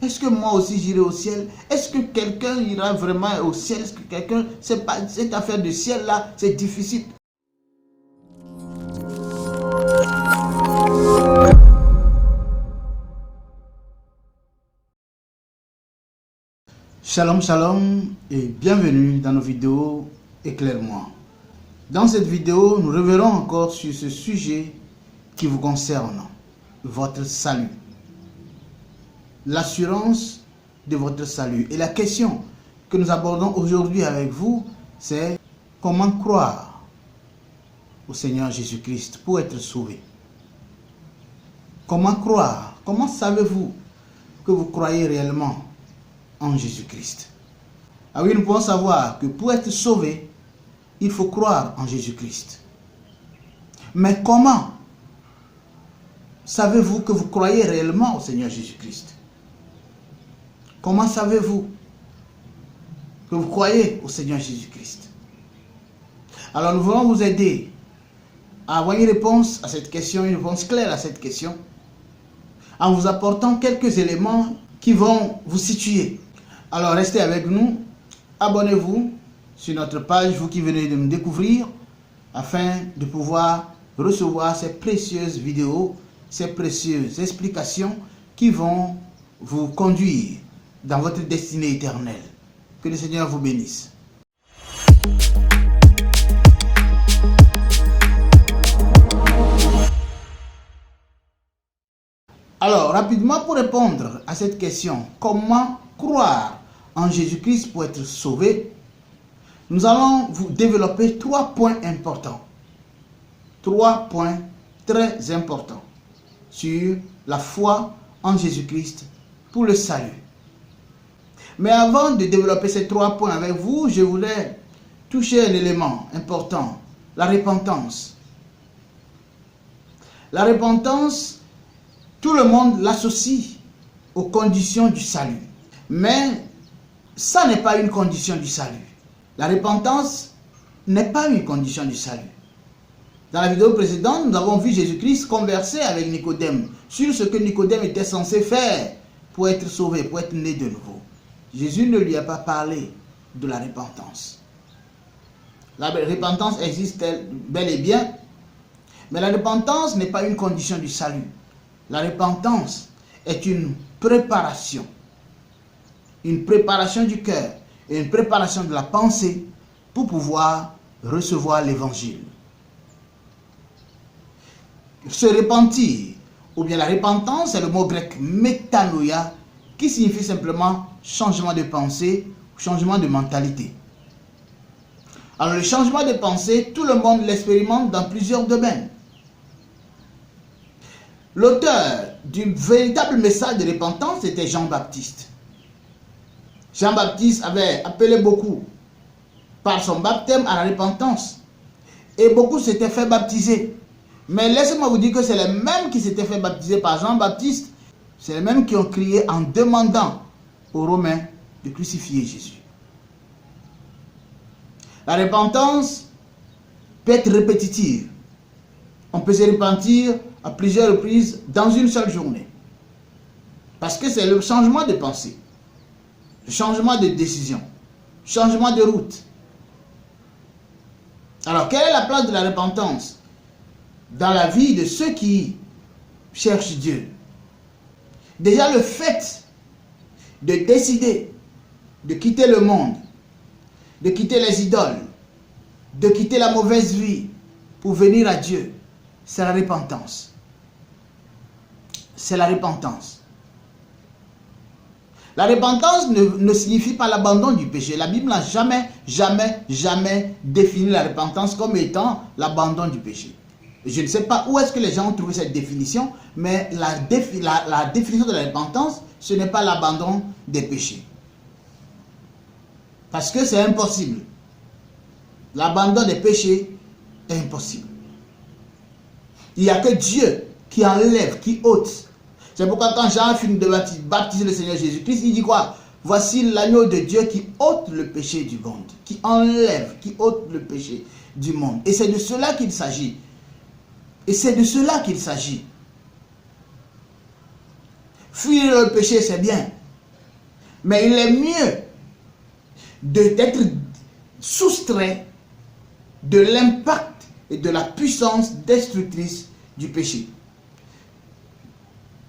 est-ce que moi aussi j'irai au ciel? Est-ce que quelqu'un ira vraiment au ciel? Est-ce que quelqu'un, c'est pas cette affaire de ciel là, c'est difficile. Shalom, shalom et bienvenue dans nos vidéos Éclaire-moi. Dans cette vidéo, nous reverrons encore sur ce sujet qui vous concerne, votre salut. L'assurance de votre salut. Et la question que nous abordons aujourd'hui avec vous, c'est comment croire au Seigneur Jésus-Christ pour être sauvé. Comment croire? Comment savez-vous que vous croyez réellement en Jésus-Christ? Ah oui, nous pouvons savoir que pour être sauvé, il faut croire en Jésus-Christ. Mais comment savez-vous que vous croyez réellement au Seigneur Jésus-Christ? Comment savez-vous que vous croyez au Seigneur Jésus-Christ? Alors nous voulons vous aider à avoir une réponse à cette question, une réponse claire à cette question, en vous apportant quelques éléments qui vont vous situer. Alors restez avec nous, abonnez-vous sur notre page, vous qui venez de nous découvrir, afin de pouvoir recevoir ces précieuses vidéos, ces précieuses explications qui vont vous conduire dans votre destinée éternelle. Que le Seigneur vous bénisse. Alors, rapidement pour répondre à cette question, comment croire en Jésus-Christ pour être sauvé, nous allons vous développer 3 points importants. 3 points très importants sur la foi en Jésus-Christ pour le salut. Mais avant de développer ces 3 points avec vous, je voulais toucher un élément important, la repentance. La repentance, tout le monde l'associe aux conditions du salut. Mais ça n'est pas une condition du salut. La repentance n'est pas une condition du salut. Dans la vidéo précédente, nous avons vu Jésus-Christ converser avec Nicodème sur ce que Nicodème était censé faire pour être sauvé, pour être né de nouveau. Jésus ne lui a pas parlé de la repentance. La repentance existe bel et bien, mais la repentance n'est pas une condition du salut. La repentance est une préparation du cœur et une préparation de la pensée pour pouvoir recevoir l'évangile. Se repentir, ou bien la repentance, c'est le mot grec métanoïa, qui signifie simplement changement de pensée, changement de mentalité. Alors le changement de pensée, tout le monde l'expérimente dans plusieurs domaines. L'auteur du véritable message de repentance, c'était Jean-Baptiste. Jean-Baptiste avait appelé beaucoup par son baptême à la repentance. Et beaucoup s'étaient fait baptiser. Mais laissez-moi vous dire que c'est les mêmes qui s'étaient fait baptiser par Jean-Baptiste. C'est les mêmes qui ont crié en demandant aux Romains de crucifier Jésus. La repentance peut être répétitive. On peut se repentir à plusieurs reprises dans une seule journée. Parce que c'est le changement de pensée, le changement de décision, le changement de route. Alors, quelle est la place de la repentance dans la vie de ceux qui cherchent Dieu? Déjà, le fait de décider de quitter le monde, de quitter les idoles, de quitter la mauvaise vie pour venir à Dieu, c'est la repentance. C'est la repentance. La repentance ne signifie pas l'abandon du péché. La Bible n'a jamais défini la repentance comme étant l'abandon du péché. Je ne sais pas où est-ce que les gens ont trouvé cette définition, mais la définition de la repentance, ce n'est pas l'abandon des péchés. Parce que c'est impossible. L'abandon des péchés est impossible. Il n'y a que Dieu qui enlève, qui ôte. C'est pourquoi quand Jean finit de baptiser le Seigneur Jésus-Christ, il dit quoi? Voici l'agneau de Dieu qui ôte le péché du monde, qui enlève, qui ôte le péché du monde. Et c'est de cela qu'il s'agit. Et c'est de cela qu'il s'agit. Fuir le péché, c'est bien. Mais il est mieux d'être soustrait de l'impact et de la puissance destructrice du péché.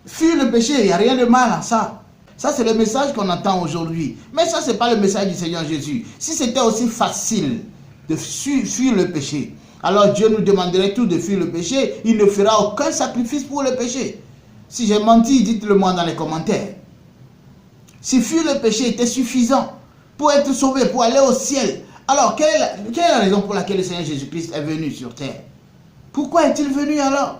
Fuir le péché, il n'y a rien de mal à ça. Ça, c'est le message qu'on entend aujourd'hui. Mais ça, ce n'est pas le message du Seigneur Jésus. Si c'était aussi facile de fuir le péché, alors Dieu nous demanderait tout de fuir le péché. Il ne fera aucun sacrifice pour le péché. Si j'ai menti, dites-le moi dans les commentaires. Si fuir le péché était suffisant pour être sauvé, pour aller au ciel, alors quelle est la raison pour laquelle le Seigneur Jésus-Christ est venu sur terre? Pourquoi est-il venu alors?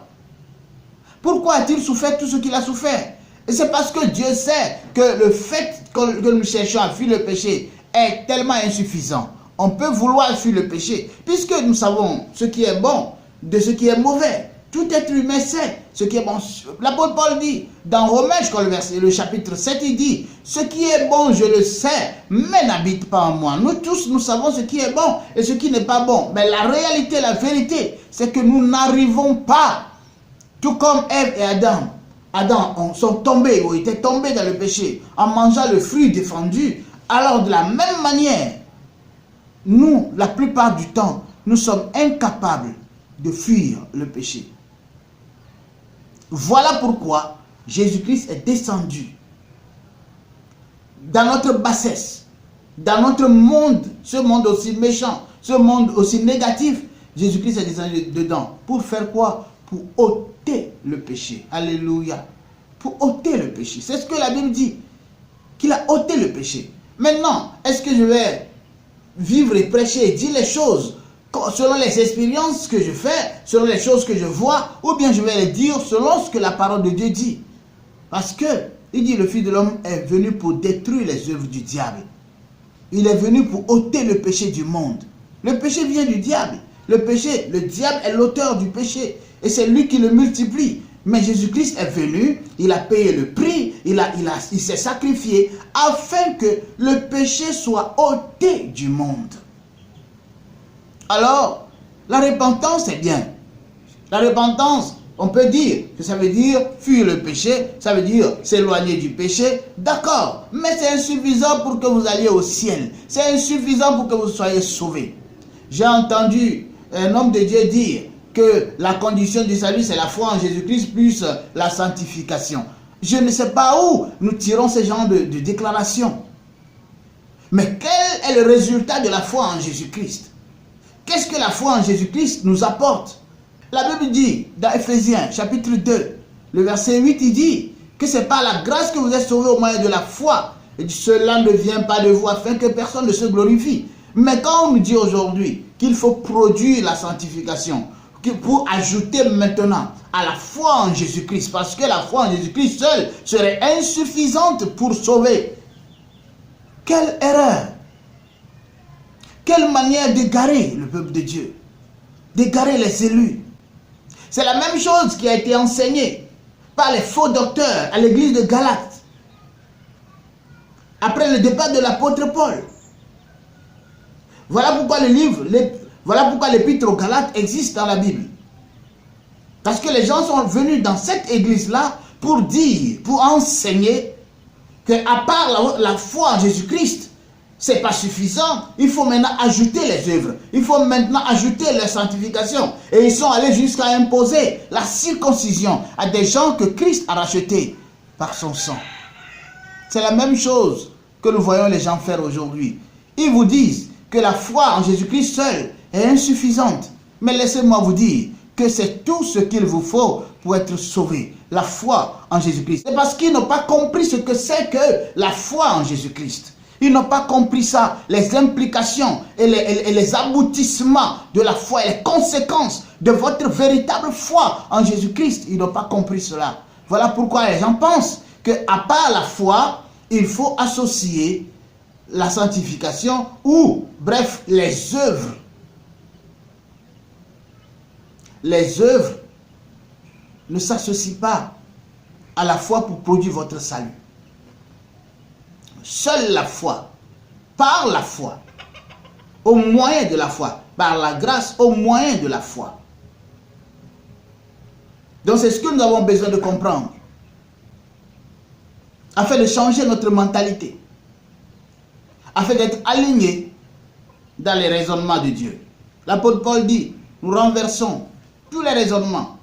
Pourquoi a-t-il souffert tout ce qu'il a souffert? Et c'est parce que Dieu sait que le fait que nous cherchons à fuir le péché est tellement insuffisant. On peut vouloir fuir le péché, puisque nous savons ce qui est bon de ce qui est mauvais. Tout être humain sait ce qui est bon. L'apôtre Paul dit, dans Romains, je crois le chapitre 7, il dit, ce qui est bon, je le sais, mais n'habite pas en moi. Nous tous, nous savons ce qui est bon et ce qui n'est pas bon. Mais la réalité, la vérité, c'est que nous n'arrivons pas, tout comme Ève et Adam sont tombés ou étaient tombés dans le péché en mangeant le fruit défendu. Alors de la même manière, nous, la plupart du temps, nous sommes incapables de fuir le péché. Voilà pourquoi Jésus-Christ est descendu dans notre bassesse, dans notre monde, ce monde aussi méchant, ce monde aussi négatif. Jésus-Christ est descendu dedans. Pour faire quoi? Pour ôter le péché. Alléluia. Pour ôter le péché. C'est ce que la Bible dit. Qu'il a ôté le péché. Maintenant, est-ce que je vais vivre et prêcher et dire les choses selon les expériences que je fais, selon les choses que je vois, ou bien je vais les dire selon ce que la parole de Dieu dit? Parce que, il dit, le Fils de l'homme est venu pour détruire les œuvres du diable. Il est venu pour ôter le péché du monde. Le péché vient du diable. Le diable est l'auteur du péché. Et c'est lui qui le multiplie. Mais Jésus-Christ est venu, il a payé le prix, il s'est sacrifié afin que le péché soit ôté du monde. Alors, la repentance est bien. La repentance, on peut dire que ça veut dire fuir le péché, ça veut dire s'éloigner du péché, d'accord. Mais c'est insuffisant pour que vous alliez au ciel. C'est insuffisant pour que vous soyez sauvés. J'ai entendu un homme de Dieu dire que la condition du salut, c'est la foi en Jésus-Christ plus la sanctification. Je ne sais pas où nous tirons ce genre de déclaration. Mais quel est le résultat de la foi en Jésus-Christ? Qu'est-ce que la foi en Jésus-Christ nous apporte? La Bible dit, dans Ephésiens, chapitre 2, le verset 8, il dit que c'est par la grâce que vous êtes sauvés au moyen de la foi. Et cela ne vient pas de vous afin que personne ne se glorifie. Mais quand on nous dit aujourd'hui qu'il faut produire la sanctification, pour ajouter maintenant à la foi en Jésus-Christ, parce que la foi en Jésus-Christ seule serait insuffisante pour sauver. Quelle erreur! Quelle manière d'égarer le peuple de Dieu, d'égarer les élus. C'est la même chose qui a été enseignée par les faux docteurs à l'église de Galate, après le départ de l'apôtre Paul. Voilà pourquoi voilà pourquoi l'épître aux Galates existe dans la Bible. Parce que les gens sont venus dans cette église-là pour dire, pour enseigner qu'à part la foi en Jésus-Christ, c'est pas suffisant. Il faut maintenant ajouter les œuvres. Il faut maintenant ajouter la sanctification. Et ils sont allés jusqu'à imposer la circoncision à des gens que Christ a rachetés par son sang. C'est la même chose que nous voyons les gens faire aujourd'hui. Ils vous disent que la foi en Jésus-Christ seule est insuffisante. Mais laissez-moi vous dire que c'est tout ce qu'il vous faut pour être sauvé. La foi en Jésus-Christ. C'est parce qu'ils n'ont pas compris ce que c'est que la foi en Jésus-Christ. Ils n'ont pas compris ça, les implications et les aboutissements de la foi et les conséquences de votre véritable foi en Jésus-Christ. Ils n'ont pas compris cela. Voilà pourquoi les gens pensent qu'à part la foi, il faut associer la sanctification ou, bref, les œuvres. Les œuvres ne s'associent pas à la foi pour produire votre salut. Seule la foi, par la foi, au moyen de la foi, par la grâce, au moyen de la foi. Donc c'est ce que nous avons besoin de comprendre, afin de changer notre mentalité. afin d'être alignés dans les raisonnements de Dieu. L'apôtre Paul dit, nous renversons tous les raisonnements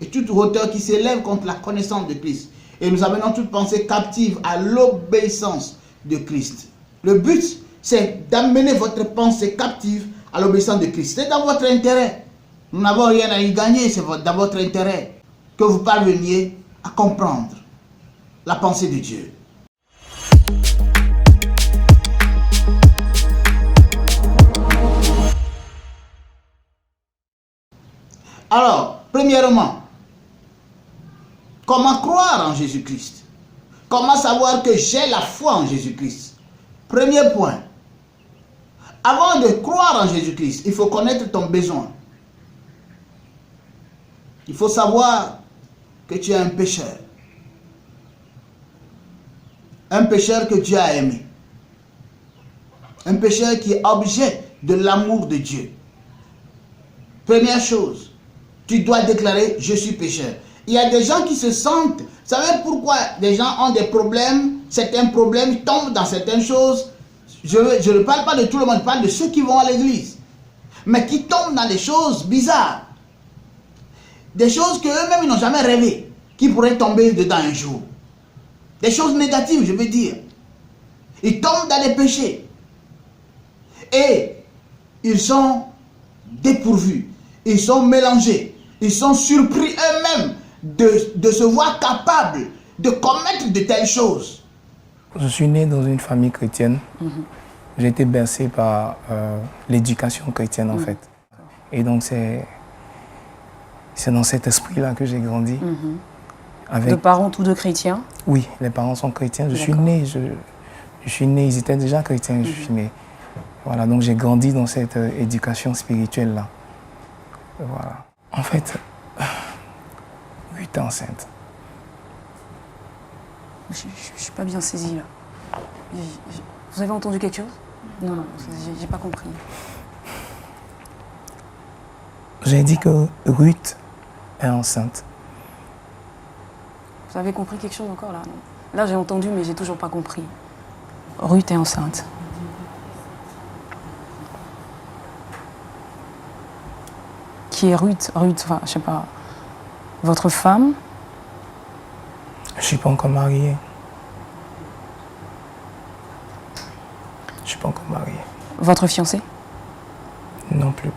et toute hauteur qui s'élève contre la connaissance de Christ. Et nous amenons toute pensée captive à l'obéissance de Christ. Le but, c'est d'amener votre pensée captive à l'obéissance de Christ. C'est dans votre intérêt. Nous n'avons rien à y gagner, c'est dans votre intérêt que vous parveniez à comprendre la pensée de Dieu. Alors, premièrement, comment croire en Jésus-Christ? Comment savoir que j'ai la foi en Jésus-Christ? Premier point. Avant de croire en Jésus-Christ, il faut connaître ton besoin. Il faut savoir que tu es un pécheur. Un pécheur que Dieu a aimé. Un pécheur qui est objet de l'amour de Dieu. Première chose, tu dois déclarer, je suis pécheur. Il y a des gens qui se sentent, vous savez pourquoi des gens ont des problèmes, certains problèmes, ils tombent dans certaines choses. Je ne parle pas de tout le monde, je parle de ceux qui vont à l'église. Mais qui tombent dans des choses bizarres. Des choses qu'eux-mêmes ils n'ont jamais rêvé, qui pourraient tomber dedans un jour. Des choses négatives, je veux dire. Ils tombent dans des péchés. Et ils sont dépourvus. Ils sont mélangés. Ils sont surpris eux-mêmes de se voir capables de commettre de telles choses. Je suis né dans une famille chrétienne. J'ai été bercé par l'éducation chrétienne en fait. Et donc c'est dans cet esprit-là que j'ai grandi. Avec... De parents tous deux chrétiens? Oui, les parents sont chrétiens. Je suis né, ils étaient déjà chrétiens, je suis né. Voilà, donc j'ai grandi dans cette éducation spirituelle-là. Voilà. En fait, Ruth est enceinte. Je ne suis pas bien saisie là. Vous avez entendu quelque chose? Non, j'ai pas compris. J'ai dit que Ruth est enceinte. Vous avez compris quelque chose encore là? Non. Là j'ai entendu mais j'ai toujours pas compris. Ruth est enceinte. Qui est Ruth? Ruth, enfin, je sais pas. Votre femme? Je suis pas encore marié. Je suis pas encore marié. Votre fiancé? Non plus.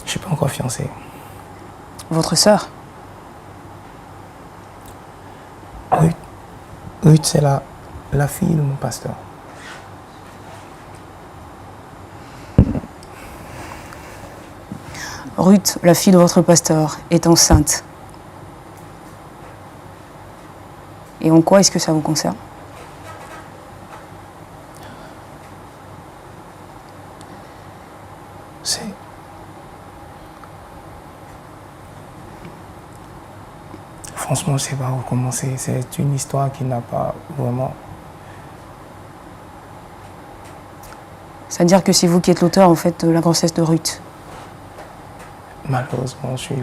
Je suis pas encore fiancé. Votre sœur? Ruth, c'est la fille de mon pasteur. Ruth, la fille de votre pasteur, est enceinte. Et en quoi est-ce que ça vous concerne? Franchement, je ne sais pas où commencer. C'est une histoire qui n'a pas vraiment... C'est-à-dire que c'est vous qui êtes l'auteur en fait de la grossesse de Ruth? Malheureusement, je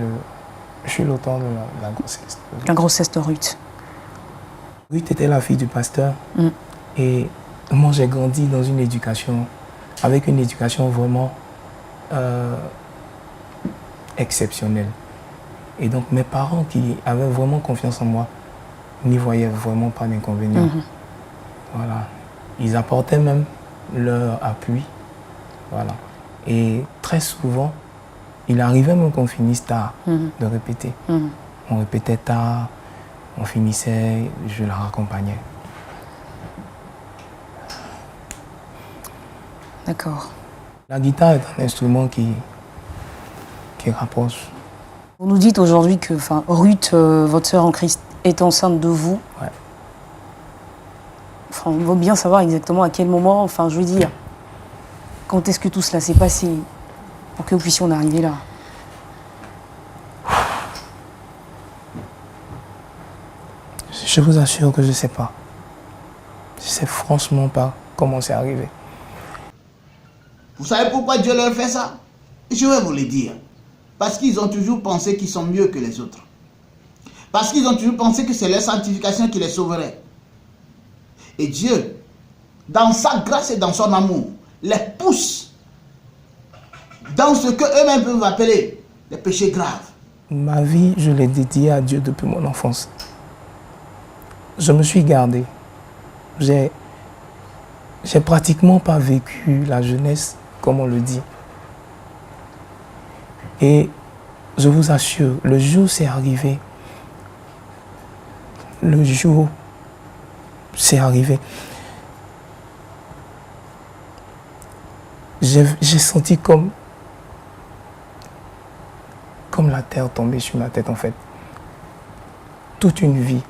suis l'auteur de la grossesse. La grossesse de Ruth. Ruth était la fille du pasteur. Et moi, j'ai grandi dans une éducation, avec une éducation vraiment exceptionnelle. Et donc, mes parents qui avaient vraiment confiance en moi n'y voyaient vraiment pas d'inconvénients. Voilà. Ils apportaient même leur appui. Voilà. Et très souvent, il arrivait même qu'on finisse tard de répéter. On répétait tard, on finissait, je la raccompagnais. D'accord. La guitare est un instrument qui rapproche. Vous nous dites aujourd'hui que Ruth, votre sœur en Christ, est enceinte de vous. Ouais. Enfin, on veut bien savoir exactement à quel moment, enfin je veux dire, quand est-ce que tout cela s'est passé pour que vous puissiez en arriver là? Je vous assure que je ne sais pas. Je ne sais franchement pas comment c'est arrivé. Vous savez pourquoi Dieu leur fait ça? Je vais vous le dire. Parce qu'ils ont toujours pensé qu'ils sont mieux que les autres. Parce qu'ils ont toujours pensé que c'est leur sanctification qui les sauverait. Et Dieu dans sa grâce et dans son amour, les pousse dans ce qu'eux-mêmes peuvent appeler les péchés graves. Ma vie, je l'ai dédiée à Dieu depuis mon enfance. Je me suis gardé. J'ai pratiquement pas vécu la jeunesse, comme on le dit. Et je vous assure, le jour c'est arrivé. Le jour c'est arrivé. J'ai senti comme la terre tombait sur ma tête en fait. Toute une vie.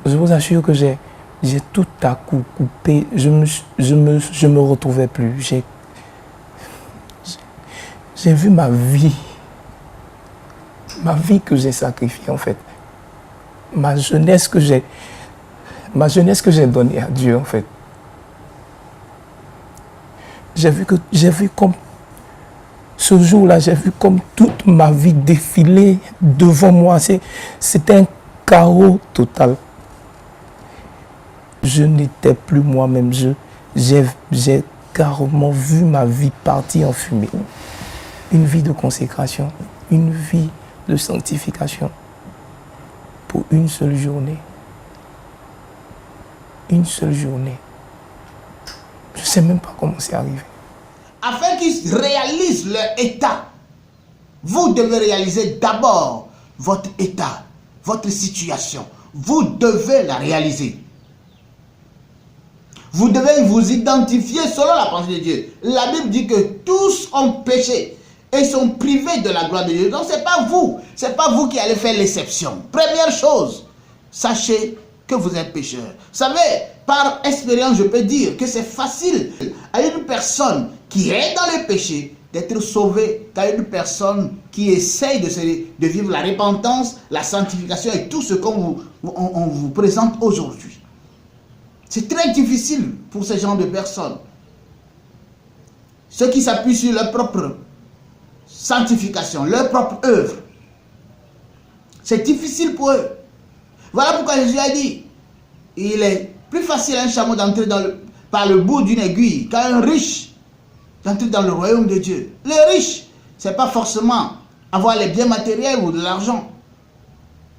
Je vous assure que j'ai tout à coup coupé. Je me retrouvais plus. J'ai vu ma vie que j'ai sacrifiée en fait. Ma jeunesse que j'ai donnée à Dieu en fait. J'ai vu comme ce jour-là, j'ai vu comme toute ma vie défiler devant moi. C'était un chaos total. Je n'étais plus moi-même. J'ai carrément vu ma vie partir en fumée. Une vie de consécration, une vie de sanctification pour une seule journée. Une seule journée. Je ne sais même pas comment c'est arrivé. Afin qu'ils réalisent leur état, vous devez réaliser d'abord votre état, votre situation. Vous devez la réaliser. Vous devez vous identifier selon la pensée de Dieu. La Bible dit que tous ont péché et sont privés de la gloire de Dieu. Donc ce n'est pas vous. Ce n'est pas vous qui allez faire l'exception. Première chose, sachez que vous êtes pécheur. Vous savez, par expérience, je peux dire que c'est facile à une personne qui est dans le péché d'être sauvée qu'à une personne qui essaye de vivre la repentance, la sanctification et tout ce qu'on vous présente aujourd'hui. C'est très difficile pour ce genre de personnes. Ceux qui s'appuient sur leur propre sanctification, leur propre œuvre. C'est difficile pour eux. Voilà pourquoi Jésus a dit, il est plus facile à un chameau d'entrer par le bout d'une aiguille qu'à un riche d'entrer dans le royaume de Dieu. Les riches, ce n'est pas forcément avoir les biens matériels ou de l'argent.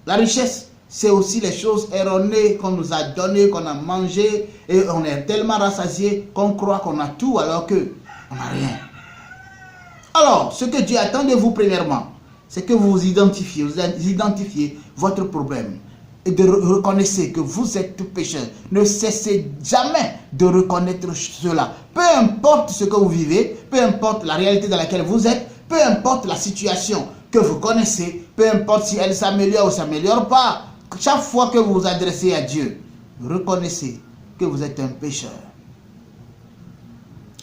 La richesse, c'est aussi les choses erronées qu'on nous a données, qu'on a mangées, et on est tellement rassasié qu'on croit qu'on a tout alors qu'on n'a rien. Alors, ce que Dieu attend de vous premièrement, c'est que vous identifiez votre problème et de reconnaître que vous êtes pécheur. Ne cessez jamais de reconnaître cela. Peu importe ce que vous vivez, peu importe la réalité dans laquelle vous êtes, peu importe la situation que vous connaissez, peu importe si elle s'améliore ou ne s'améliore pas, chaque fois que vous vous adressez à Dieu, reconnaissez que vous êtes un pécheur.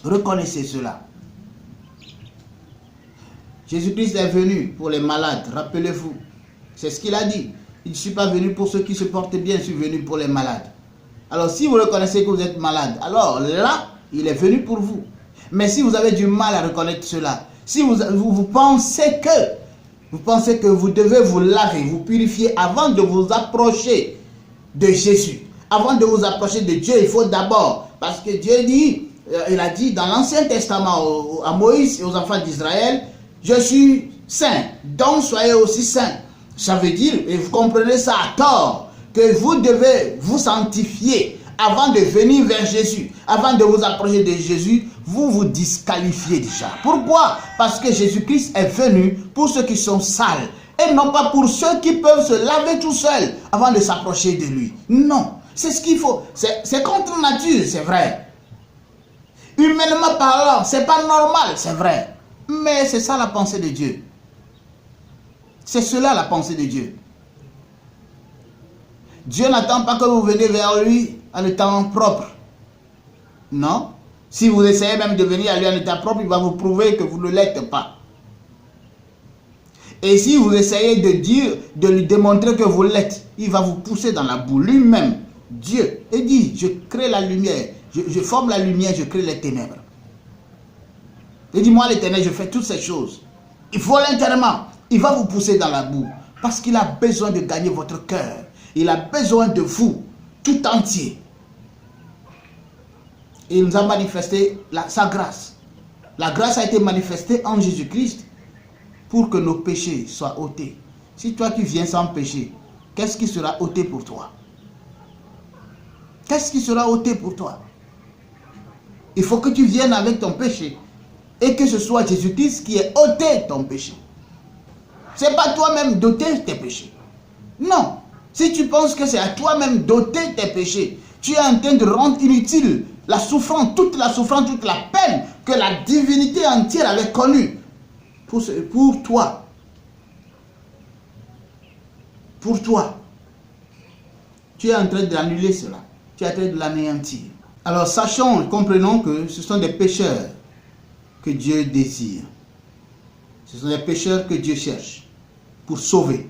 Reconnaissez cela. Jésus-Christ est venu pour les malades, rappelez-vous. C'est ce qu'il a dit. Il ne suis pas venu pour ceux qui se portent bien, je suis venu pour les malades. Alors si vous reconnaissez que vous êtes malade, alors là, il est venu pour vous. Mais si vous avez du mal à reconnaître cela, si vous pensez que vous devez vous laver, vous purifier avant de vous approcher de Jésus, avant de vous approcher de Dieu, il faut d'abord, parce que Dieu dit, il a dit dans l'Ancien Testament à Moïse et aux enfants d'Israël, je suis saint, donc soyez aussi saints. Ça veut dire, et vous comprenez ça à tort, que vous devez vous sanctifier avant de venir vers Jésus, avant de vous approcher de Jésus, vous vous disqualifiez déjà. Pourquoi? Parce que Jésus-Christ est venu pour ceux qui sont sales et non pas pour ceux qui peuvent se laver tout seuls avant de s'approcher de lui. Non, c'est ce qu'il faut. C'est contre nature, c'est vrai. Humainement parlant, c'est pas normal, c'est vrai. Mais c'est ça la pensée de Dieu. C'est cela la pensée de Dieu. Dieu n'attend pas que vous veniez vers lui en étant propre. Non. Si vous essayez même de venir à lui en état propre, il va vous prouver que vous ne l'êtes pas. Et si vous essayez de lui démontrer que vous l'êtes, il va vous pousser dans la boue lui-même. Dieu, il dit, je crée la lumière, je forme la lumière, je crée les ténèbres. Il dit, moi les ténèbres, je fais toutes ces choses. Il faut volontairement, il va vous pousser dans la boue. Parce qu'il a besoin de gagner votre cœur. Il a besoin de vous, tout entier. il nous a manifesté sa grâce. La grâce a été manifestée en Jésus-Christ pour que nos péchés soient ôtés. Si toi tu viens sans péché, qu'est-ce qui sera ôté pour toi? Qu'est-ce qui sera ôté pour toi? Il faut que tu viennes avec ton péché et que ce soit Jésus-Christ qui ait ôté ton péché. Ce n'est pas toi-même d'ôter tes péchés. Non. Si tu penses que c'est à toi-même d'ôter tes péchés, tu es en train de rendre inutile la souffrance, toute la peine que la divinité entière avait connue pour toi. Pour toi. Tu es en train d'annuler cela. Tu es en train de l'anéantir. Alors sachons, comprenons que ce sont des pécheurs que Dieu désire. Ce sont des pécheurs que Dieu cherche pour sauver.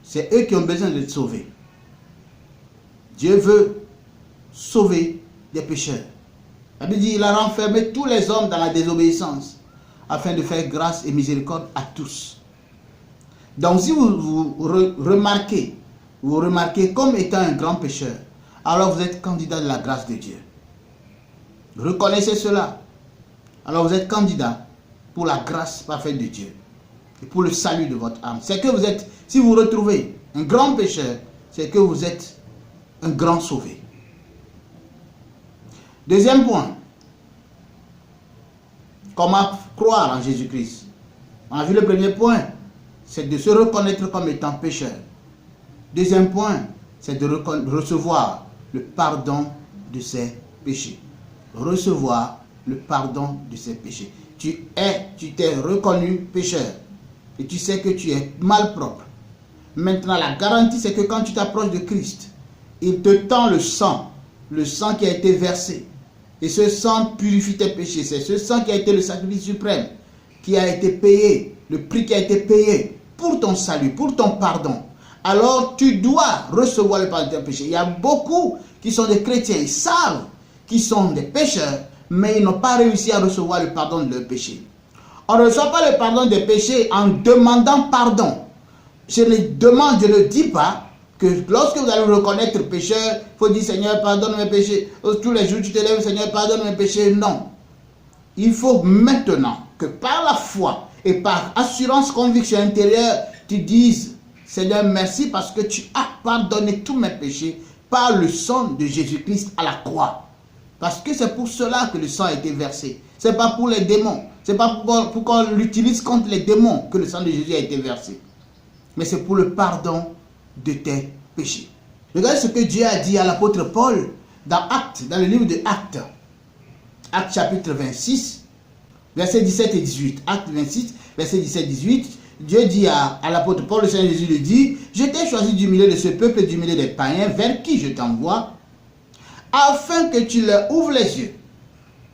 C'est eux qui ont besoin d'être sauvés. Dieu veut sauver des pécheurs. La Bible dit qu'il a renfermé tous les hommes dans la désobéissance afin de faire grâce et miséricorde à tous. Donc si vous remarquez comme étant un grand pécheur, alors vous êtes candidat de la grâce de Dieu. Reconnaissez cela. Alors vous êtes candidat pour la grâce parfaite de Dieu et pour le salut de votre âme. C'est que vous êtes, si vous retrouvez un grand pécheur, c'est que vous êtes un grand sauvé. Deuxième point, comment croire en Jésus-Christ? On a vu le premier point, c'est de se reconnaître comme étant pécheur. Deuxième point, c'est de recevoir le pardon de ses péchés. Recevoir le pardon de ses péchés. Tu t'es reconnu pécheur et tu sais que tu es malpropre. Maintenant, la garantie, c'est que quand tu t'approches de Christ, il te tend le sang qui a été versé. Et ce sang purifie tes péchés. C'est ce sang qui a été le sacrifice suprême, qui a été payé, le prix qui a été payé pour ton salut, pour ton pardon. Alors tu dois recevoir le pardon de tes péchés. Il y a beaucoup qui sont des chrétiens, ils savent qu'ils sont des pécheurs, mais ils n'ont pas réussi à recevoir le pardon de leurs péchés. On ne reçoit pas le pardon des péchés en demandant pardon. Je ne dis pas que lorsque vous allez vous reconnaître pécheur, il faut dire Seigneur, pardonne mes péchés. Tous les jours tu te lèves, Seigneur, pardonne mes péchés. Non. Il faut maintenant que par la foi et par assurance, conviction intérieure, tu dises Seigneur, merci parce que tu as pardonné tous mes péchés par le sang de Jésus-Christ à la croix. Parce que c'est pour cela que le sang a été versé. Ce n'est pas pour les démons. Ce n'est pas pour qu'on l'utilise contre les démons que le sang de Jésus a été versé. Mais c'est pour le pardon de tes péchés. Regardez ce que Dieu a dit à l'apôtre Paul dans le livre de Actes. Actes chapitre 26, versets 17 et 18. Actes 26, versets 17 et 18. Dieu dit à l'apôtre Paul, le Seigneur Jésus lui dit, je t'ai choisi du milieu de ce peuple et du milieu des païens vers qui je t'envoie, afin que tu leur ouvres les yeux,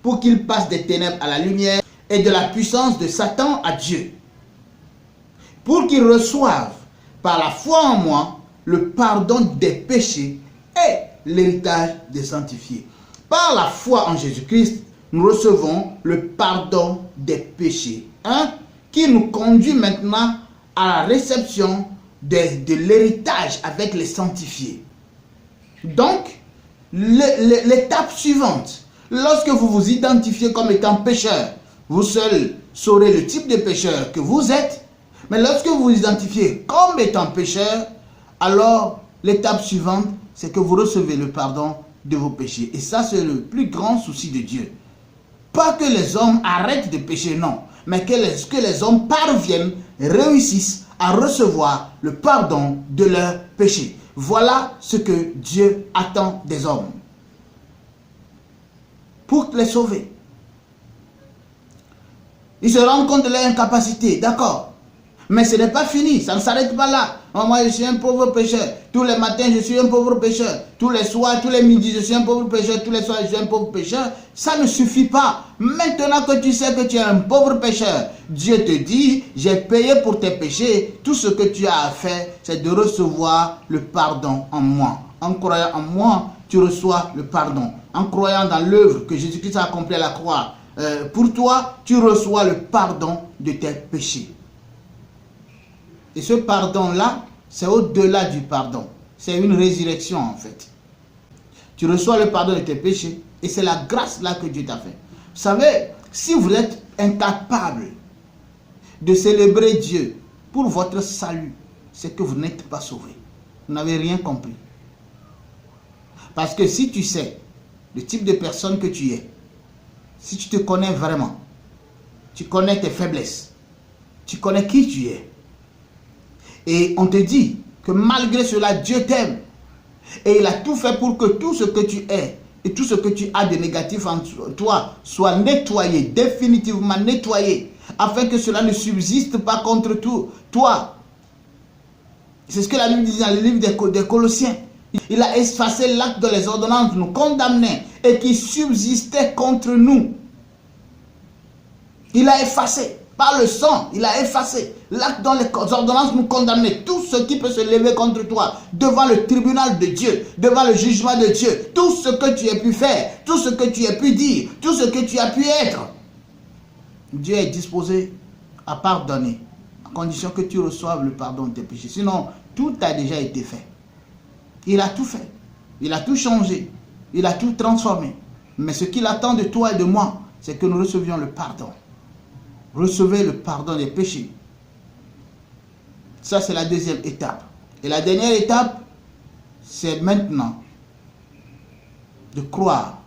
pour qu'ils passent des ténèbres à la lumière et de la puissance de Satan à Dieu, pour qu'ils reçoivent par la foi en moi le pardon des péchés et l'héritage des sanctifiés. Par la foi en Jésus-Christ, nous recevons le pardon des péchés, qui nous conduit maintenant à la réception de l'héritage avec les sanctifiés. Donc, l'étape suivante, lorsque vous vous identifiez comme étant pécheur, vous seul saurez le type de pécheur que vous êtes, mais lorsque vous vous identifiez comme étant pécheur, alors l'étape suivante, c'est que vous recevez le pardon de vos péchés. Et ça, c'est le plus grand souci de Dieu. Pas que les hommes arrêtent de pécher, non, mais que les hommes parviennent, réussissent à recevoir le pardon de leurs péchés. Voilà ce que Dieu attend des hommes pour les sauver. Ils se rendent compte de leur incapacité, d'accord. Mais ce n'est pas fini, ça ne s'arrête pas là. Moi, je suis un pauvre pécheur. Tous les matins, je suis un pauvre pécheur. Tous les soirs, tous les midis, je suis un pauvre pécheur. Tous les soirs, je suis un pauvre pécheur. Ça ne suffit pas. Maintenant que tu sais que tu es un pauvre pécheur, Dieu te dit, j'ai payé pour tes péchés. Tout ce que tu as à faire, c'est de recevoir le pardon en moi. En croyant en moi, tu reçois le pardon. En croyant dans l'œuvre que Jésus-Christ a accomplie à la croix, pour toi, tu reçois le pardon de tes péchés. Et ce pardon-là, c'est au-delà du pardon. C'est une résurrection en fait. Tu reçois le pardon de tes péchés. Et c'est la grâce là que Dieu t'a fait. Vous savez, si vous êtes incapable de célébrer Dieu pour votre salut, c'est que vous n'êtes pas sauvé. Vous n'avez rien compris. Parce que si tu sais le type de personne que tu es, si tu te connais vraiment, tu connais tes faiblesses, tu connais qui tu es, et on te dit que malgré cela, Dieu t'aime, et il a tout fait pour que tout ce que tu es, et tout ce que tu as de négatif en toi, soit nettoyé, définitivement nettoyé, afin que cela ne subsiste pas contre toi. C'est ce que la Bible dit dans le livre des Colossiens. Il a effacé l'acte de les ordonnances nous condamnaient et qui subsistait contre nous. Il a effacé, par le sang, il a effacé l'acte dont les ordonnances nous condamnaient. Tout ce qui peut se lever contre toi, devant le tribunal de Dieu, devant le jugement de Dieu, tout ce que tu as pu faire, tout ce que tu as pu dire, tout ce que tu as pu être, Dieu est disposé à pardonner, à condition que tu reçoives le pardon de tes péchés. Sinon, tout a déjà été fait. Il a tout fait. Il a tout changé. Il a tout transformé. Mais ce qu'il attend de toi et de moi, c'est que nous recevions le pardon. Recevez le pardon des péchés. Ça, c'est la deuxième étape. Et la dernière étape, c'est maintenant de croire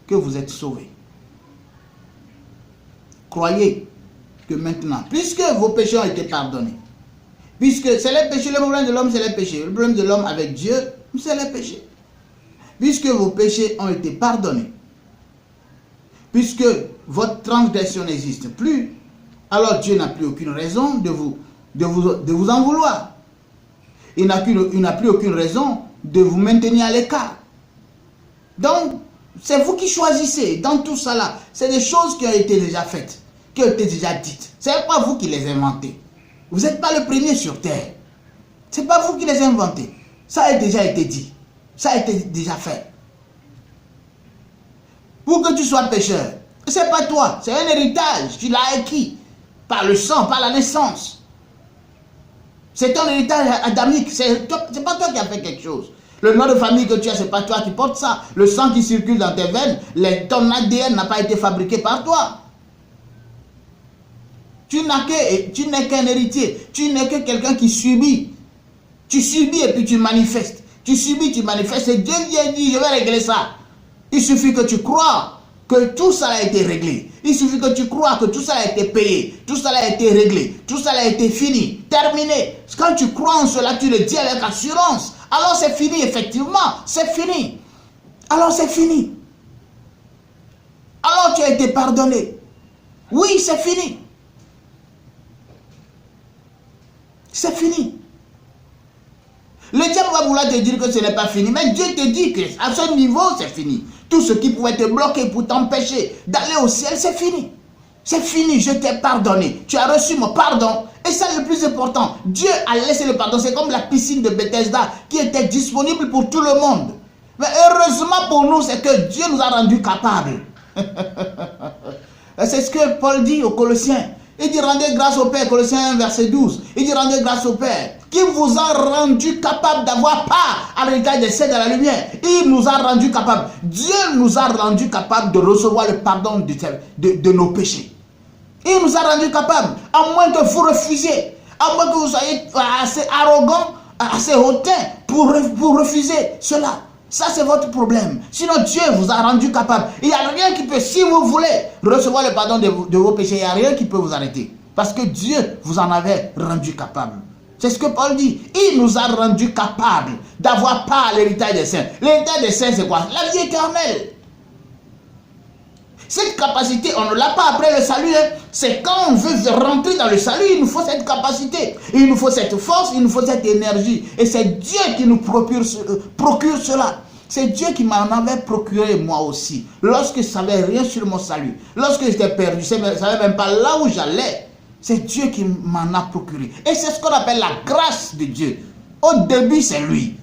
que vous êtes sauvés. Croyez que maintenant, puisque vos péchés ont été pardonnés, puisque c'est les péchés, le problème de l'homme, c'est les péchés. Le problème de l'homme avec Dieu, c'est les péchés. Puisque vos péchés ont été pardonnés, puisque votre transgression n'existe plus, alors Dieu n'a plus aucune raison de vous en vouloir. Il n'a plus aucune raison de vous maintenir à l'écart. Donc, c'est vous qui choisissez. Dans tout ça là, c'est des choses qui ont été déjà faites, qui ont été déjà dites. Ce n'est pas vous qui les inventez. Vous n'êtes pas le premier sur terre. Ce n'est pas vous qui les inventez. Ça a déjà été dit. Ça a été déjà fait. Pour que tu sois pécheur, ce n'est pas toi. C'est un héritage. Tu l'as acquis par le sang, par la naissance. C'est ton héritage adamique. Ce n'est pas toi qui as fait quelque chose. Le nom de famille que tu as, ce n'est pas toi qui porte ça. Le sang qui circule dans tes veines, ton ADN n'a pas été fabriqué par toi. Tu n'es qu'un héritier. Tu n'es que quelqu'un qui subit. Tu subis et puis tu manifestes. Tu subis, tu manifestes. Et Dieu vient dire, je vais régler ça. Il suffit que tu crois que tout ça a été réglé. Il suffit que tu crois que tout ça a été payé. Tout ça a été réglé. Tout ça a été fini. Terminé. Quand tu crois en cela, tu le dis avec assurance. Alors c'est fini, effectivement. C'est fini. Alors c'est fini. Alors tu as été pardonné. Oui, c'est fini. C'est fini. Le diable va vouloir te dire que ce n'est pas fini, mais Dieu te dit qu'à ce niveau, c'est fini. Tout ce qui pouvait te bloquer pour t'empêcher d'aller au ciel, c'est fini. C'est fini, je t'ai pardonné. Tu as reçu mon pardon. Et ça, le plus important, Dieu a laissé le pardon. C'est comme la piscine de Bethesda qui était disponible pour tout le monde. Mais heureusement pour nous, c'est que Dieu nous a rendus capables. C'est ce que Paul dit aux Colossiens. Il dit rendez grâce au Père, Colossiens 1, verset 12. Il dit rendez grâce au Père, qui vous a rendu capable d'avoir part à l'héritage des saints de la lumière. Il nous a rendu capable. Dieu nous a rendu capable de recevoir le pardon de nos péchés. Il nous a rendu capable, à moins que vous refusiez, à moins que vous soyez assez arrogant, assez hautain pour refuser cela. Ça, c'est votre problème. Sinon, Dieu vous a rendu capable. Il n'y a rien qui peut, si vous voulez recevoir le pardon de vos péchés, il n'y a rien qui peut vous arrêter. Parce que Dieu vous en avait rendu capable. C'est ce que Paul dit. Il nous a rendu capable d'avoir part à l'héritage des saints. L'héritage des saints, c'est quoi? La vie éternelle. Cette capacité, on ne l'a pas après le salut. Hein. C'est quand on veut rentrer dans le salut, il nous faut cette capacité. Il nous faut cette force, il nous faut cette énergie. Et c'est Dieu qui nous procure cela. C'est Dieu qui m'en avait procuré moi aussi. Lorsque je ne savais rien sur mon salut, lorsque j'étais perdu, je ne savais même pas là où j'allais. C'est Dieu qui m'en a procuré. Et c'est ce qu'on appelle la grâce de Dieu. Au début, c'est lui.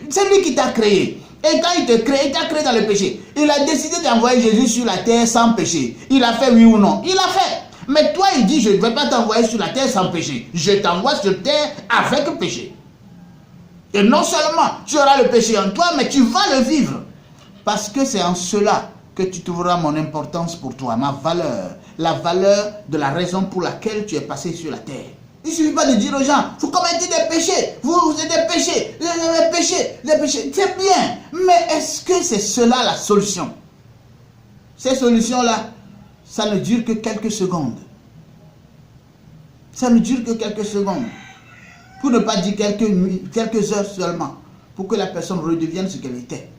C'est lui qui t'a créé. Et quand il te crée, il t'a créé dans le péché. Il a décidé d'envoyer Jésus sur la terre sans péché. Il a fait oui ou non? Il a fait. Mais toi, il dit, je ne vais pas t'envoyer sur la terre sans péché. Je t'envoie sur terre avec péché. Et non seulement tu auras le péché en toi, mais tu vas le vivre. Parce que c'est en cela que tu trouveras mon importance pour toi, ma valeur, la valeur de la raison pour laquelle tu es passé sur la terre. Il ne suffit pas de dire aux gens, vous commettez des péchés, vous avez des péchés, des péchés, c'est bien. Mais est-ce que c'est cela la solution? Ces solutions-là, ça ne dure que quelques secondes. Ça ne dure que quelques secondes. Pour ne pas dire quelques heures seulement, pour que la personne redevienne ce qu'elle était.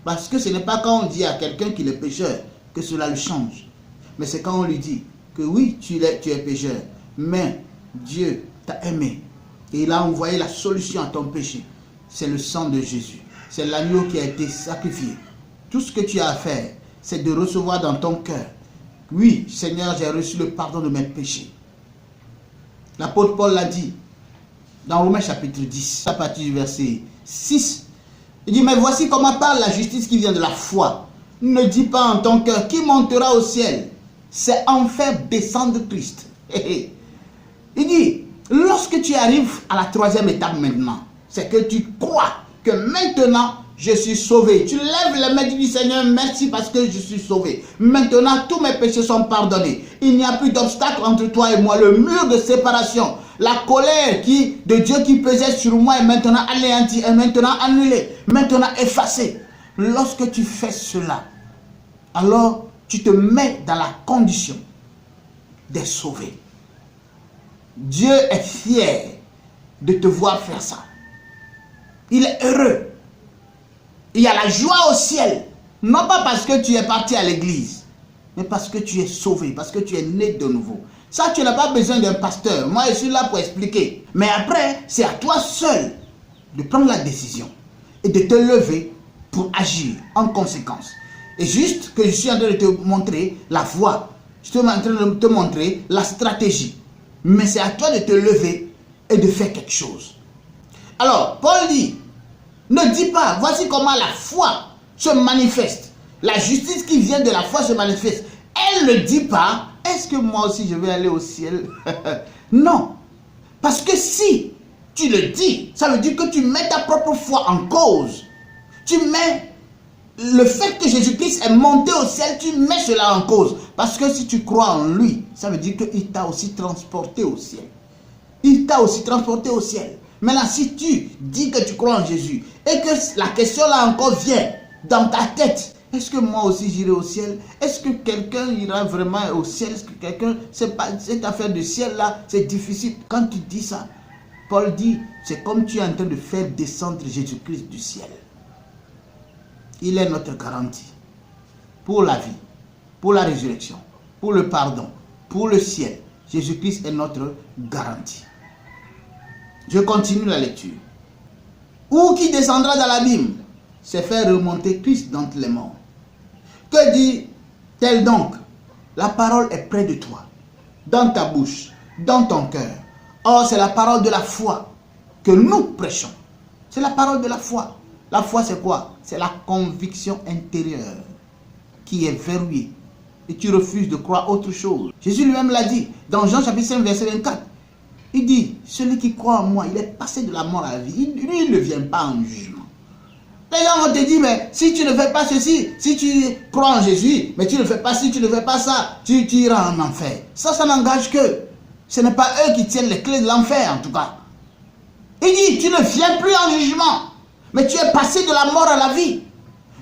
Parce que ce n'est pas quand on dit à quelqu'un qu'il est pécheur que cela le change. Mais c'est quand on lui dit que oui, tu es pécheur, mais Dieu t'a aimé et il a envoyé la solution à ton péché. C'est le sang de Jésus. C'est l'agneau qui a été sacrifié. Tout ce que tu as à faire, c'est de recevoir dans ton cœur. Oui, Seigneur, j'ai reçu le pardon de mes péchés. L'apôtre Paul l'a dit dans Romains chapitre 10, à partir du verset 6. Il dit, mais voici comment parle la justice qui vient de la foi. Ne dis pas en ton cœur, qui montera au ciel? C'est en faire descendre Christ. Il dit, lorsque tu arrives à la troisième étape maintenant, c'est que tu crois que maintenant, je suis sauvé. Tu lèves les mains, tu dis, Seigneur, merci parce que je suis sauvé. Maintenant, tous mes péchés sont pardonnés. Il n'y a plus d'obstacle entre toi et moi. Le mur de séparation, la colère de Dieu qui pesait sur moi est maintenant anéantie, est maintenant annulée, maintenant effacée. Lorsque tu fais cela, alors tu te mets dans la condition d'être sauvé. Dieu est fier de te voir faire ça. Il est heureux. Il y a la joie au ciel. Non pas parce que tu es parti à l'église, mais parce que tu es sauvé, parce que tu es né de nouveau. Ça, tu n'as pas besoin d'un pasteur. Moi, je suis là pour expliquer. Mais après, c'est à toi seul de prendre la décision et de te lever pour agir en conséquence. Et juste que je suis en train de te montrer la voie. Je suis en train de te montrer la stratégie. Mais c'est à toi de te lever et de faire quelque chose. Alors, Paul dit, ne dis pas, voici comment la foi se manifeste. La justice qui vient de la foi se manifeste. Elle ne dit pas, est-ce que moi aussi je vais aller au ciel? Non. Parce que si tu le dis, ça veut dire que tu mets ta propre foi en cause. Tu mets le fait que Jésus-Christ est monté au ciel, tu mets cela en cause. Parce que si tu crois en lui, ça veut dire qu'il t'a aussi transporté au ciel. Il t'a aussi transporté au ciel. Maintenant, si tu dis que tu crois en Jésus et que la question là encore vient dans ta tête, est-ce que moi aussi j'irai au ciel? Est-ce que quelqu'un ira vraiment au ciel? Est-ce que quelqu'un, c'est pas cette affaire de ciel là, c'est difficile. Quand tu dis ça, Paul dit, c'est comme tu es en train de faire descendre Jésus-Christ du ciel. Il est notre garantie pour la vie, pour la résurrection, pour le pardon, pour le ciel. Jésus-Christ est notre garantie. Je continue la lecture. Ou qui descendra dans l'abîme, c'est faire remonter Christ d'entre les morts. Que dit-elle donc? La parole est près de toi, dans ta bouche, dans ton cœur. Or, c'est la parole de la foi que nous prêchons. C'est la parole de la foi. La foi, c'est quoi? C'est la conviction intérieure qui est verrouillée. Et tu refuses de croire autre chose. Jésus lui-même l'a dit dans Jean chapitre 5, verset 24. Il dit, celui qui croit en moi, il est passé de la mort à la vie. Lui, il ne vient pas en jugement. Les gens vont te dire, mais si tu ne fais pas ceci, si tu crois en Jésus, mais tu ne fais pas ci, tu ne fais pas ça, tu iras en enfer. Ça n'engage que. Ce n'est pas eux qui tiennent les clés de l'enfer, en tout cas. Il dit, tu ne viens plus en jugement, mais tu es passé de la mort à la vie.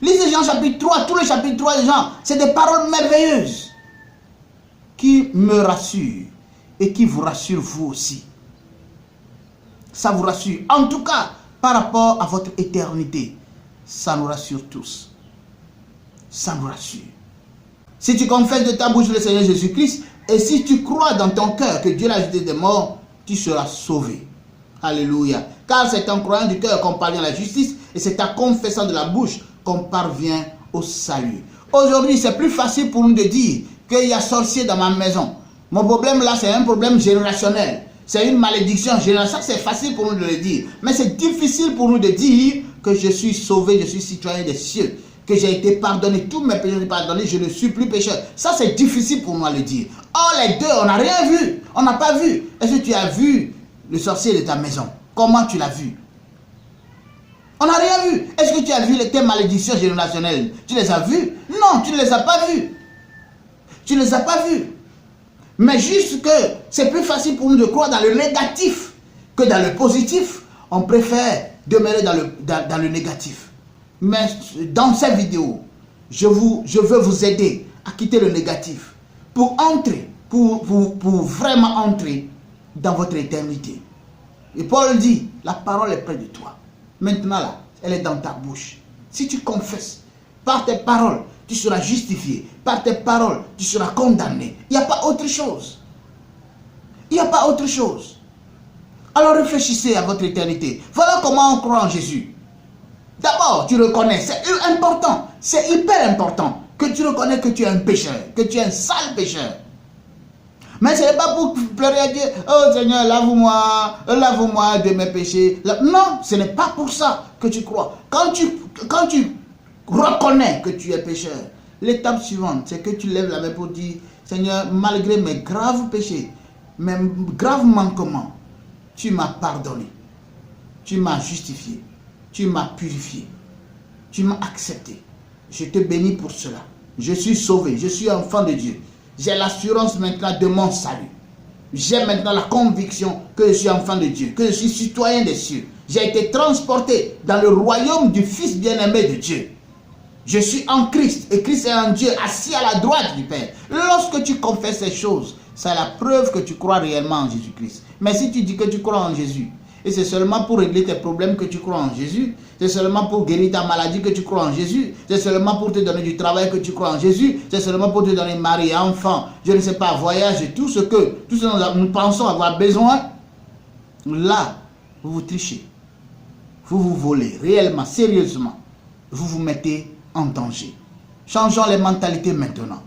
Lisez Jean chapitre 3, tout le chapitre 3 de Jean, c'est des paroles merveilleuses qui me rassurent et qui vous rassurent vous aussi. Ça vous rassure. En tout cas, par rapport à votre éternité, ça nous rassure tous. Ça nous rassure. Si tu confesses de ta bouche le Seigneur Jésus-Christ, et si tu crois dans ton cœur que Dieu l'a jeté des morts, tu seras sauvé. Alléluia. Car c'est en croyant du cœur qu'on parvient à la justice, et c'est en confessant de la bouche qu'on parvient au salut. Aujourd'hui, c'est plus facile pour nous de dire qu'il y a sorcier dans ma maison. Mon problème là, c'est un problème générationnel. C'est une malédiction générationnelle. Ça, c'est facile pour nous de le dire. Mais c'est difficile pour nous de dire que je suis sauvé, je suis citoyen des cieux, que j'ai été pardonné, tous mes péchés sont pardonnés, je ne suis plus pécheur. Ça, c'est difficile pour nous à le dire. Or, les deux, on n'a rien vu. On n'a pas vu. Est-ce que tu as vu le sorcier de ta maison? Comment tu l'as vu? On n'a rien vu. Est-ce que tu as vu tes malédictions générationnelles? Tu les as vues? Non, tu ne les as pas vues. Tu ne les as pas vues. Mais juste que c'est plus facile pour nous de croire dans le négatif que dans le positif. On préfère demeurer dans le négatif. Mais dans cette vidéo, je veux vous aider à quitter le négatif pour entrer, pour vraiment entrer dans votre éternité. Et Paul dit, la parole est près de toi. Maintenant là, elle est dans ta bouche. Si tu confesses, par tes paroles, tu seras justifié. Par tes paroles, tu seras condamné. Il n'y a pas autre chose. Il n'y a pas autre chose. Alors réfléchissez à votre éternité. Voilà comment on croit en Jésus. D'abord, tu reconnais, c'est important, c'est hyper important que tu reconnais que tu es un pécheur, que tu es un sale pécheur. Mais ce n'est pas pour pleurer à Dieu, oh Seigneur, lave-moi de mes péchés. Non, ce n'est pas pour ça que tu crois. Quand tu reconnais que tu es pécheur, l'étape suivante, c'est que tu lèves la main pour dire, Seigneur, malgré mes graves péchés, mes graves manquements, tu m'as pardonné, tu m'as justifié, tu m'as purifié, tu m'as accepté. Je te bénis pour cela. Je suis sauvé, je suis enfant de Dieu. J'ai l'assurance maintenant de mon salut. J'ai maintenant la conviction que je suis enfant de Dieu, que je suis citoyen des cieux. J'ai été transporté dans le royaume du Fils bien-aimé de Dieu. Je suis en Christ et Christ est en Dieu, assis à la droite du Père. Lorsque tu confesses ces choses, c'est la preuve que tu crois réellement en Jésus-Christ. Mais si tu dis que tu crois en Jésus, et c'est seulement pour régler tes problèmes que tu crois en Jésus, c'est seulement pour guérir ta maladie que tu crois en Jésus, c'est seulement pour te donner du travail que tu crois en Jésus, c'est seulement pour te donner mari, enfant, je ne sais pas, voyage et tout ce dont nous pensons avoir besoin, là, vous vous trichez. Vous vous volez réellement, sérieusement. Vous vous mettez en danger. Changeons les mentalités maintenant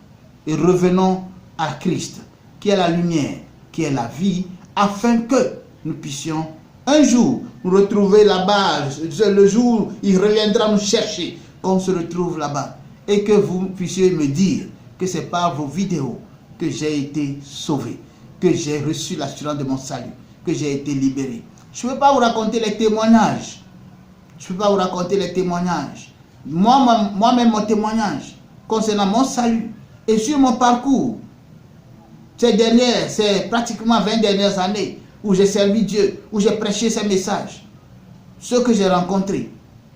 et revenons à Christ, qui est la lumière, qui est la vie, afin que nous puissions un jour nous retrouver là-bas. Le jour où il reviendra nous chercher, qu'on se retrouve là-bas et que vous puissiez me dire que c'est par vos vidéos que j'ai été sauvé, que j'ai reçu l'assurance de mon salut, que j'ai été libéré. Je ne peux pas vous raconter les témoignages. Je ne peux pas vous raconter les témoignages. Moi-même, mon témoignage concernant mon salut et sur mon parcours, c'est pratiquement 20 dernières années où j'ai servi Dieu, où j'ai prêché ces messages. Ceux que j'ai rencontrés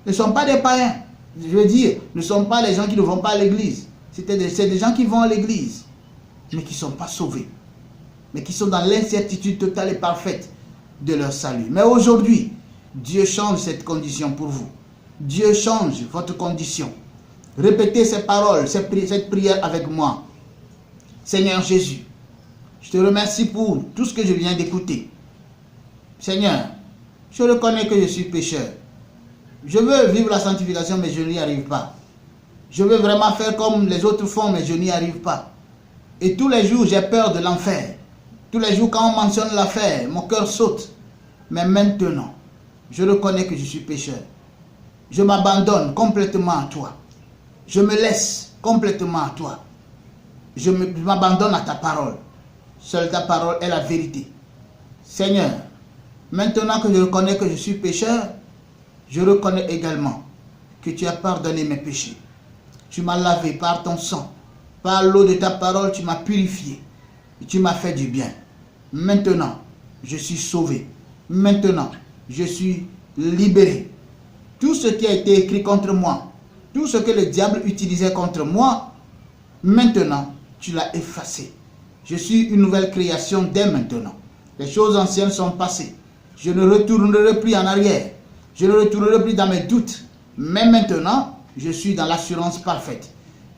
ne sont pas des païens. Je veux dire, ne sont pas les gens qui ne vont pas à l'église. C'est des gens qui vont à l'église, mais qui ne sont pas sauvés. Mais qui sont dans l'incertitude totale et parfaite de leur salut. Mais aujourd'hui, Dieu change cette condition pour vous. Dieu change votre condition. Répétez ces paroles, cette prière avec moi. Seigneur Jésus, je te remercie pour tout ce que je viens d'écouter. Seigneur, je reconnais que je suis pécheur. Je veux vivre la sanctification, mais je n'y arrive pas. Je veux vraiment faire comme les autres font, mais je n'y arrive pas. Et tous les jours, j'ai peur de l'enfer. Tous les jours, quand on mentionne l'enfer, mon cœur saute. Mais maintenant, je reconnais que je suis pécheur. Je m'abandonne complètement à toi. Je me laisse complètement à toi. Je m'abandonne à ta parole. Seule ta parole est la vérité. Seigneur, maintenant que je reconnais que je suis pécheur, je reconnais également que tu as pardonné mes péchés. Tu m'as lavé par ton sang. Par l'eau de ta parole, tu m'as purifié. Et tu m'as fait du bien. Maintenant, je suis sauvé. Maintenant, je suis libéré. Tout ce qui a été écrit contre moi, tout ce que le diable utilisait contre moi, maintenant, tu l'as effacé. Je suis une nouvelle création dès maintenant. Les choses anciennes sont passées. Je ne retournerai plus en arrière. Je ne retournerai plus dans mes doutes. Mais maintenant, je suis dans l'assurance parfaite.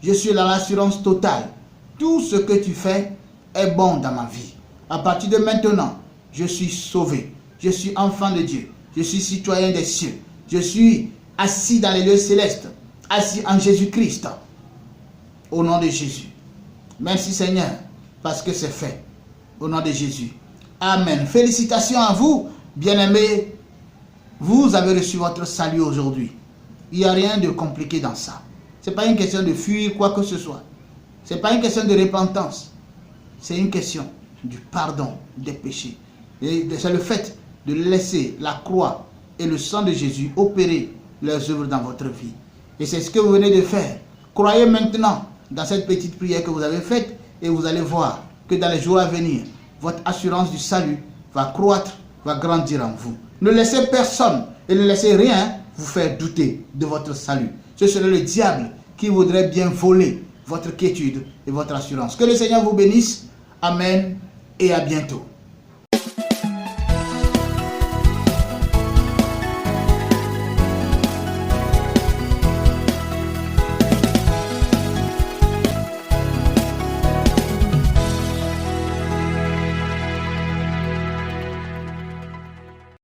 Je suis dans l'assurance totale. Tout ce que tu fais est bon dans ma vie. À partir de maintenant, je suis sauvé. Je suis enfant de Dieu. Je suis citoyen des cieux. Je suis assis dans les lieux célestes. Assis en Jésus-Christ. Au nom de Jésus. Merci Seigneur, parce que c'est fait. Au nom de Jésus. Amen. Félicitations à vous, bien-aimés. Vous avez reçu votre salut aujourd'hui. Il n'y a rien de compliqué dans ça. Ce n'est pas une question de fuir quoi que ce soit. Ce n'est pas une question de repentance. C'est une question du pardon des péchés. C'est le fait de laisser la croix et le sang de Jésus opérer leurs œuvres dans votre vie. Et c'est ce que vous venez de faire. Croyez maintenant dans cette petite prière que vous avez faite et vous allez voir que dans les jours à venir, votre assurance du salut va croître, va grandir en vous. Ne laissez personne et ne laissez rien vous faire douter de votre salut. Ce serait le diable qui voudrait bien voler votre quiétude et votre assurance. Que le Seigneur vous bénisse. Amen et à bientôt.